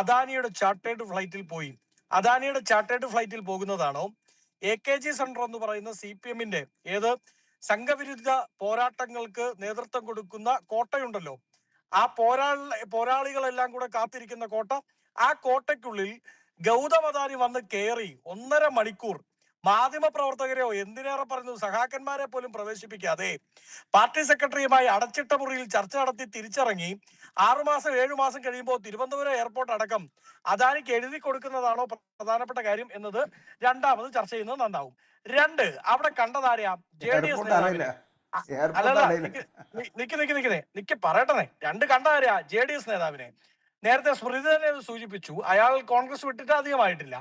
അദാനിയുടെ chartered ഫ്ലൈറ്റിൽ പോയി. അദാനിയുടെ chartered ഫ്ലൈറ്റിൽ പോകുന്നതാണോ AKG സെന്റർ എന്ന് പറയുന്ന CPM-ന്റെ ഏത് സംഘവിരുദ്ധ പോരാട്ടങ്ങൾക്ക് നേതൃത്വം കൊടുക്കുന്ന കോട്ടയുണ്ടല്ലോ, ആ പോരാളികളെല്ലാം കൂടെ കാത്തിരിക്കുന്ന കോട്ട, ആ കോട്ടയ്ക്കുള്ളിൽ ഗൗതം അദാനി വന്ന് കയറി 1.5 മണിക്കൂർ മാധ്യമ പ്രവർത്തകരെയോ എന്തിനേറെ പറഞ്ഞു സഹാക്കന്മാരെ പോലും പ്രവേശിപ്പിക്കാതെ പാർട്ടി സെക്രട്ടറിയുമായി അടച്ചിട്ട മുറിയിൽ ചർച്ച നടത്തി തിരിച്ചിറങ്ങി 6 മാസം 7 മാസം കഴിയുമ്പോൾ തിരുവനന്തപുരം എയർപോർട്ട് അടക്കം അദാനിക്ക് എഴുതി കൊടുക്കുന്നതാണോ പ്രധാനപ്പെട്ട കാര്യം എന്നത് രണ്ടാമത് ചർച്ച ചെയ്യുന്നത് നന്നാവും. 2, അവിടെ കണ്ടതാരെയാ? JDS നേതാവിനെ. അല്ലല്ല, നിക്ക് പറയട്ടെ. 2 കണ്ടതാരെയാ? JDS നേതാവിനെ. നേരത്തെ സ്മൃതി തന്നെ സൂചിപ്പിച്ചു, അയാൾ കോൺഗ്രസ് വിട്ടിട്ട് അധികമായിട്ടില്ല.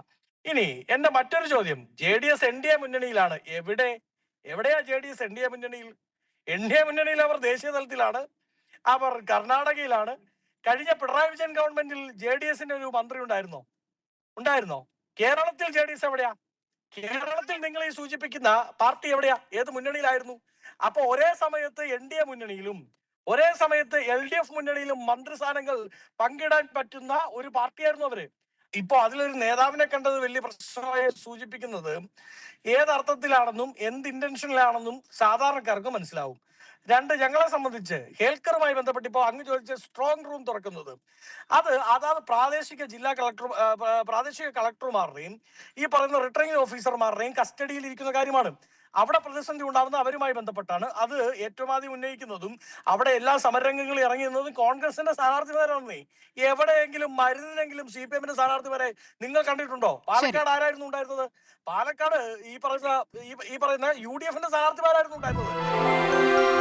ഇനി എന്റെ മറ്റൊരു ചോദ്യം, JDS NDA മുന്നണിയിലാണ്. എവിടെയാ JDS NDA മുന്നണിയിൽ? NDA മുന്നണിയിൽ അവർ ദേശീയ തലത്തിലാണ്, അവർ കർണാടകയിലാണ്. കഴിഞ്ഞ പിണറായി വിജയൻ ഗവൺമെന്റിൽ JDS-ന്റെ ഒരു മന്ത്രി ഉണ്ടായിരുന്നോ? കേരളത്തിൽ JDS എവിടെയാ? കേരളത്തിൽ നിങ്ങൾ ഈ സൂചിപ്പിക്കുന്ന പാർട്ടി എവിടെയാ? ഏത് മുന്നണിയിലായിരുന്നു? അപ്പൊ ഒരേ സമയത്ത് NDA മുന്നണിയിലും ഒരേ സമയത്ത് LDF മുന്നണിയിലും മന്ത്രിസ്ഥാനങ്ങൾ പങ്കിടാൻ പറ്റുന്ന ഒരു പാർട്ടിയായിരുന്നു അവര്. ഇപ്പൊ അതിലൊരു നേതാവിനെ കണ്ടത് വലിയ പ്രശ്നമായി സൂചിപ്പിക്കുന്നത് ഏതർത്ഥത്തിലാണെന്നും എന്ത് ഇന്റൻഷനിലാണെന്നും സാധാരണക്കാർക്ക് മനസ്സിലാവും. 2, ഞങ്ങളെ സംബന്ധിച്ച് ഹേൽക്കറുമായി ബന്ധപ്പെട്ട് ഇപ്പോൾ അങ്ങ് ചോദിച്ച സ്ട്രോങ് റൂം തുറക്കുന്നത്, അതാത് പ്രാദേശിക കളക്ടർമാരുടെയും ഈ പറയുന്ന റിട്ടേണിംഗ് ഓഫീസർമാരുടെയും കസ്റ്റഡിയിൽ ഇരിക്കുന്ന കാര്യമാണ്. അവിടെ പ്രതിസന്ധി ഉണ്ടാവുന്ന അവരുമായി ബന്ധപ്പെട്ടാണ്. അത് ഏറ്റവും ആദ്യം ഉന്നയിക്കുന്നതും അവിടെ എല്ലാ സമരരംഗങ്ങളും ഇറങ്ങിയിരുന്നതും കോൺഗ്രസിന്റെ സ്ഥാനാർത്ഥിമാരാണെന്നേ. എവിടെയെങ്കിലും മരുന്നിനെങ്കിലും CPM-ന്റെ സ്ഥാനാർത്ഥി വരെ നിങ്ങൾ കണ്ടിട്ടുണ്ടോ? പാലക്കാട് ആരായിരുന്നു ഉണ്ടായിരുന്നത്? പാലക്കാട് ഈ പറയുന്ന UDF-ന്റെ സ്ഥാനാർത്ഥിമാരായിരുന്നു ഉണ്ടായിരുന്നത്.